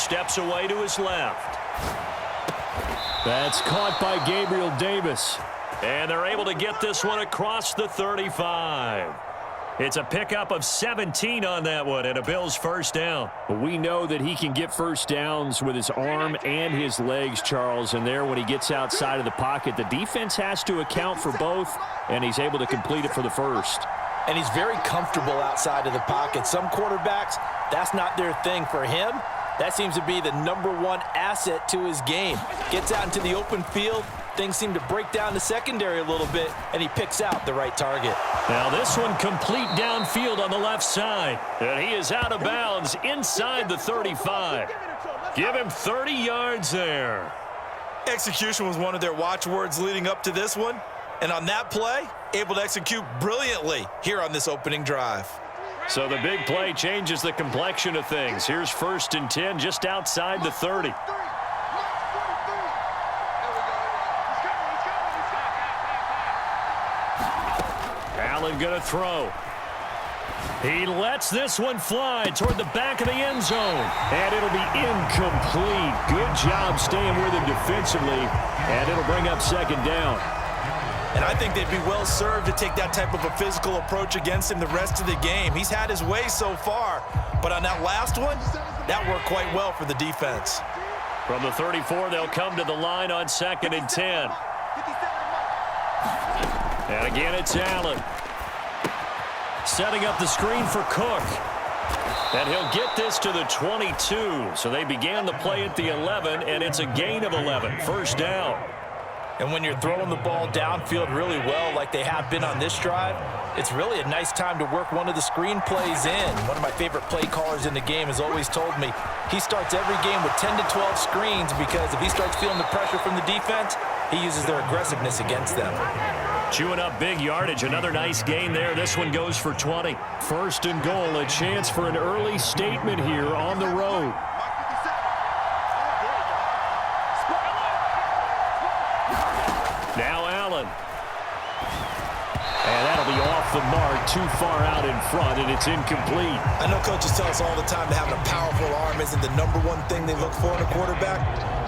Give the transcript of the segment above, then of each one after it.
steps away to his left. That's caught by Gabriel Davis. And they're able to get this one across the 35. It's a pickup of 17 on that one and a Bills first down. We know that he can get first downs with his arm and his legs, Charles, and there when he gets outside of the pocket, the defense has to account for both, and he's able to complete it for the first. And he's very comfortable outside of the pocket. Some quarterbacks, that's not their thing. For him, that seems to be the #1 asset to his game. Gets out into the open field, things seem to break down the secondary a little bit, and he picks out the right target. Now this one complete downfield on the left side. And he is out of bounds inside the 35. Give him 30 yards there. Execution was one of their watchwords leading up to this one. And on that play, able to execute brilliantly here on this opening drive. So the big play changes the complexion of things. Here's 1st and 10 just outside the 30. Allen going to throw. He lets this one fly toward the back of the end zone. And it'll be incomplete. Good job staying with him defensively. And it'll bring up 2nd down. And I think they'd be well served to take that type of a physical approach against him the rest of the game. He's had his way so far. But on that last one, that worked quite well for the defense. From the 34, they'll come to the line on 2nd and 10. And again, it's Allen. Setting up the screen for Cook. And he'll get this to the 22. So they began the play at the 11, and it's a gain of 11. First down. And when you're throwing the ball downfield really well like they have been on this drive, it's really a nice time to work one of the screen plays in. One of my favorite play callers in the game has always told me he starts every game with 10 to 12 screens because if he starts feeling the pressure from the defense, he uses their aggressiveness against them. Chewing up big yardage. Another nice gain there. This one goes for 20. 1st and goal. A chance for an early statement here on the road. Now Allen. And that'll be off the mark, too far out in front, and it's incomplete. I know coaches tell us all the time that having a powerful arm isn't the #1 thing they look for in a quarterback.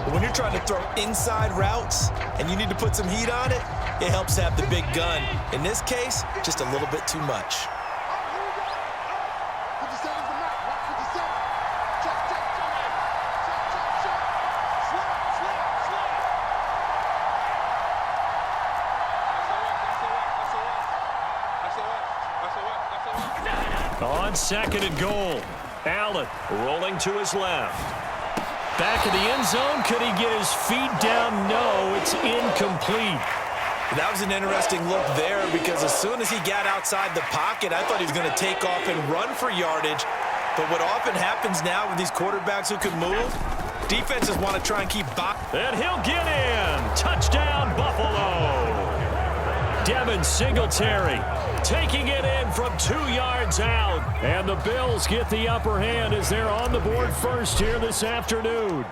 But when you're trying to throw inside routes and you need to put some heat on it, it helps to have the big gun. In this case, just a little bit too much. On 2nd and goal, Allen rolling to his left. Back of the end zone. Could he get his feet down? No, it's incomplete. That was an interesting look there because as soon as he got outside the pocket, I thought he was going to take off and run for yardage. But what often happens now with these quarterbacks who can move, defenses want to try and keep box. And he'll get in. Touchdown, Buffalo. Devin Singletary taking it in from 2 yards out. And the Bills get the upper hand as they're on the board first here this afternoon.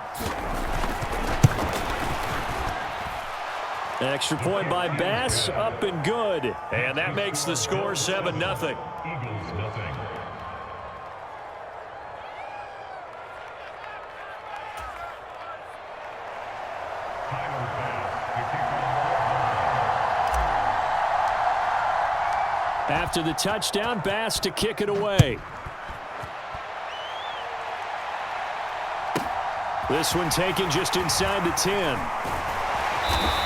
Extra point by Bass, up and good. And that makes the score 7-0. After the touchdown, Bass to kick it away. This one taken just inside the 10.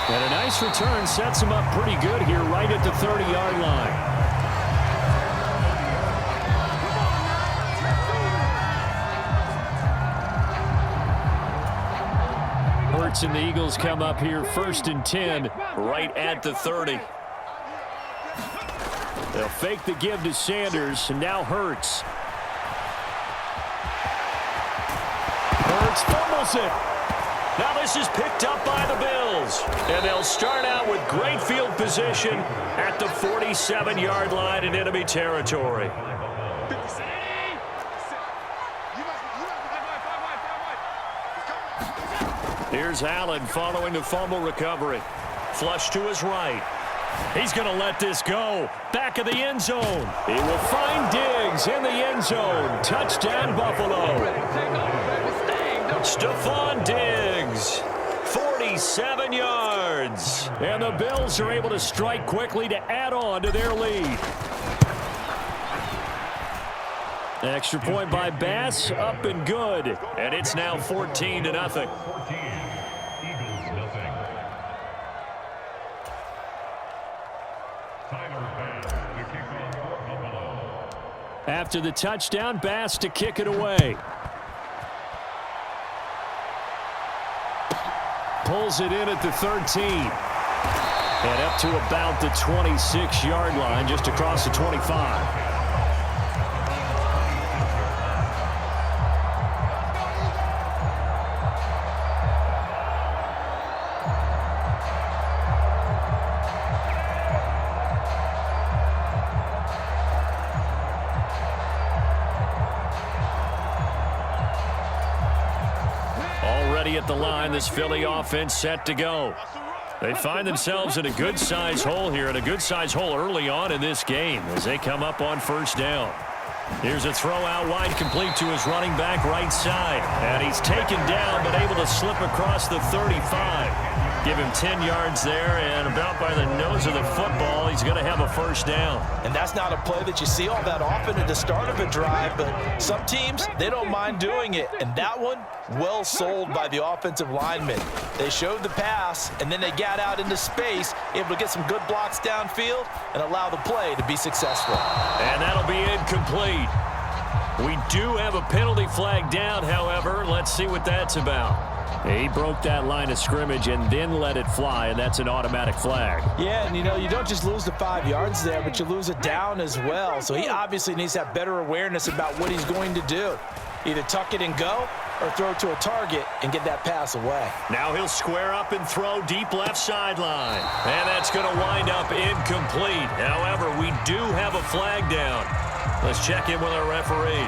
And a nice return sets him up pretty good here right at the 30-yard line. Hurts and the Eagles come up here 1st and 10 right at the 30. They'll fake the give to Sanders, and now Hurts. Hurts fumbles it. Now this is picked up by the Bills. And they'll start out with great field position at the 47-yard line in enemy territory. Here's Allen following the fumble recovery. Flush to his right. He's going to let this go. Back of the end zone. He will find Diggs in the end zone. Touchdown, Buffalo. Stephon Diggs, 47 yards. And the Bills are able to strike quickly to add on to their lead. Extra point by Bass, up and good. And it's now 14-0. After the touchdown, Bass to kick it away. Pulls it in at the 13. And up to about the 26-yard line, just across the 25. At the line, this Philly offense set to go. They find themselves in a good-sized hole here, and a good-sized hole early on in this game as they come up on first down. Here's a throw out wide, complete to his running back right side. And he's taken down, but able to slip across the 35. Give him 10 yards there, and about by the nose of the football, he's going to have a first down. And that's not a play that you see all that often at the start of a drive, but some teams, they don't mind doing it. And that one, well sold by the offensive lineman. They showed the pass, and then they got out into space, able to get some good blocks downfield and allow the play to be successful. And that'll be incomplete. We do have a penalty flag down, however. Let's see what that's about. He broke that line of scrimmage and then let it fly, and that's an automatic flag. Yeah, and you don't just lose the 5 yards there, but you lose it down as well. So he obviously needs to have better awareness about what he's going to do. Either tuck it and go or throw it to a target and get that pass away. Now he'll square up and throw deep left sideline. And that's going to wind up incomplete. However, we do have a flag down. Let's check in with our referee.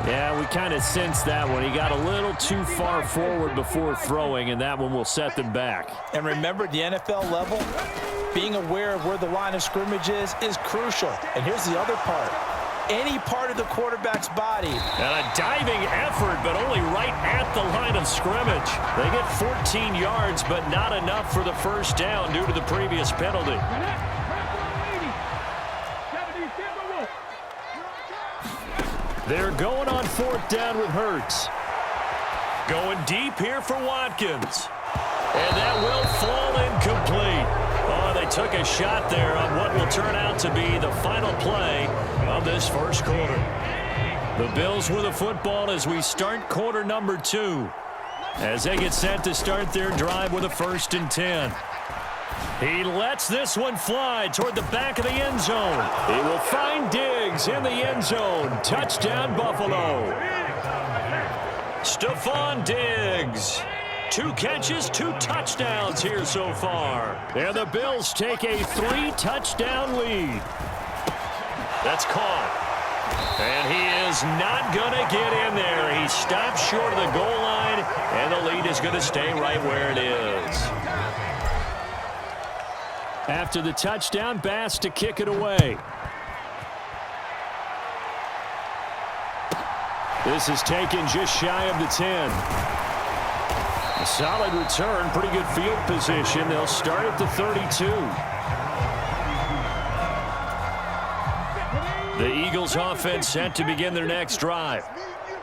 Yeah, we kind of sensed that one. He got a little too far forward before throwing, and that one will set them back. And remember, at the NFL level, being aware of where the line of scrimmage is crucial. And here's the other part. Any part of the quarterback's body. And a diving effort, but only right at the line of scrimmage. They get 14 yards, but not enough for the first down due to the previous penalty. They're going on fourth down with Hurts. Going deep here for Watkins. And that will fall incomplete. Oh, they took a shot there on what will turn out to be the final play of this first quarter. The Bills with the football as we start quarter number 2. As they get set to start their drive with a 1st and 10. He lets this one fly toward the back of the end zone. He will find Diggs in the end zone. Touchdown, Buffalo. Stephon Diggs. 2 catches, 2 touchdowns here so far. And the Bills take a 3-touchdown lead. That's caught. And he is not going to get in there. He stops short of the goal line, and the lead is going to stay right where it is. After the touchdown, Bass to kick it away. This is taken just shy of the 10. A solid return, pretty good field position. They'll start at the 32. The Eagles offense set to begin their next drive.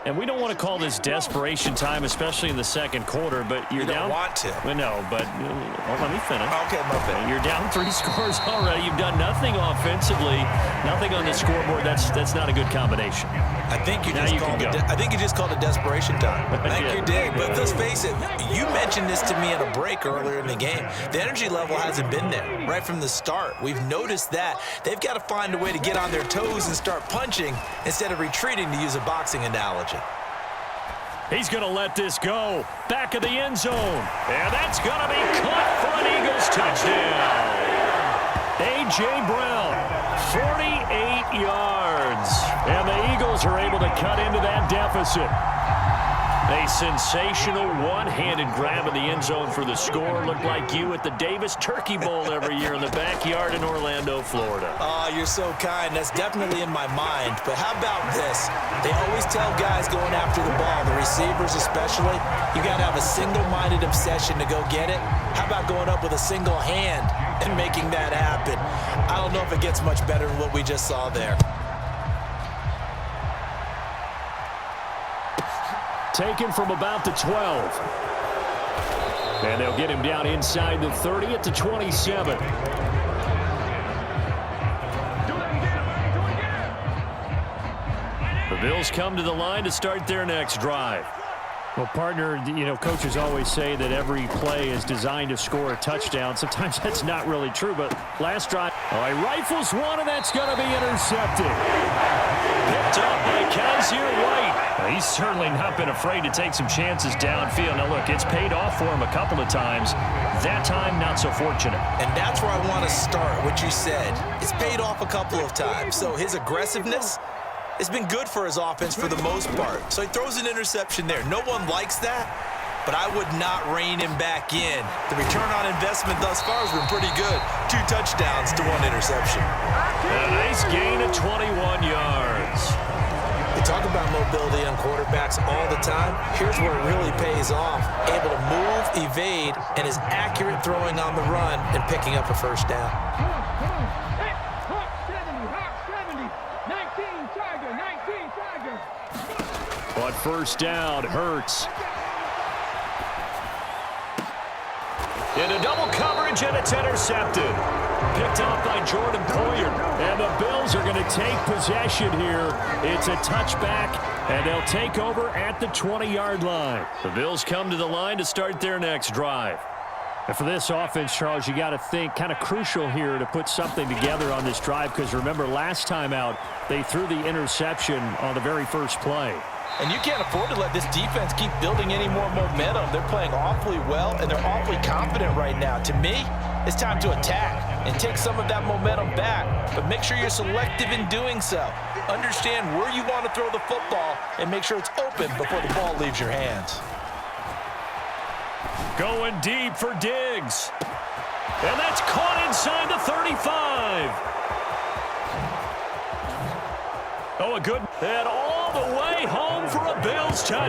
And we don't want to call this desperation time, especially in the second quarter, but you're down. You don't want to. Well, no, but let me finish. Okay, my bad. You're down 3 scores already. You've done nothing offensively, nothing on the scoreboard. That's not a good combination. I think you just called it desperation time. I think you did. But let's face it, you mentioned this to me at a break earlier in the game. The energy level hasn't been there right from the start. We've noticed that. They've got to find a way to get on their toes and start punching instead of retreating, to use a boxing analogy. He's going to let this go. Back of the end zone. And that's going to be caught for an Eagles touchdown. A.J. Brown, 48 yards. And the Eagles are able to cut into that deficit. A sensational one-handed grab in the end zone for the score. Looked like you at the Davis Turkey Bowl every year in the backyard in Orlando, Florida. Oh, you're so kind. That's definitely in my mind. But how about this? They always tell guys going after the ball, the receivers especially, you got to have a single-minded obsession to go get it. How about going up with a single hand and making that happen? I don't know if it gets much better than what we just saw there. Taken from about the 12. And they'll get him down inside the 30 at the 27. The Bills come to the line to start their next drive. Well, partner, coaches always say that every play is designed to score a touchdown. Sometimes that's not really true, but last drive. All right, rifles one, and that's going to be intercepted. Picked up by Kaiser White. He's certainly not been afraid to take some chances downfield. Now, look, it's paid off for him a couple of times. That time, not so fortunate. And that's where I want to start, what you said. It's paid off a couple of times. So his aggressiveness has been good for his offense for the most part. So he throws an interception there. No one likes that, but I would not rein him back in. The return on investment thus far has been pretty good. 2 touchdowns to 1 interception. A nice gain of 21 yards. We talk about mobility on quarterbacks all the time. Here's where it really pays off. Able to move, evade, and is accurate throwing on the run and picking up a first down. On first down, Hurts. Into double coverage, and it's intercepted. Picked off by Jordan Poyer. And the Bills are going to take possession here. It's a touchback, and they'll take over at the 20-yard line. The Bills come to the line to start their next drive. And for this offense, Charles, you got to think kind of crucial here to put something together on this drive, because remember, last time out, they threw the interception on the very first play. And you can't afford to let this defense keep building any more momentum. They're playing awfully well, and they're awfully confident right now. To me, it's time to attack and take some of that momentum back, but make sure you're selective in doing so. Understand where you want to throw the football and make sure it's open before the ball leaves your hands. Going deep for Diggs. And that's caught inside the 35. Oh, a good. And all the way home for a Bills touchdown.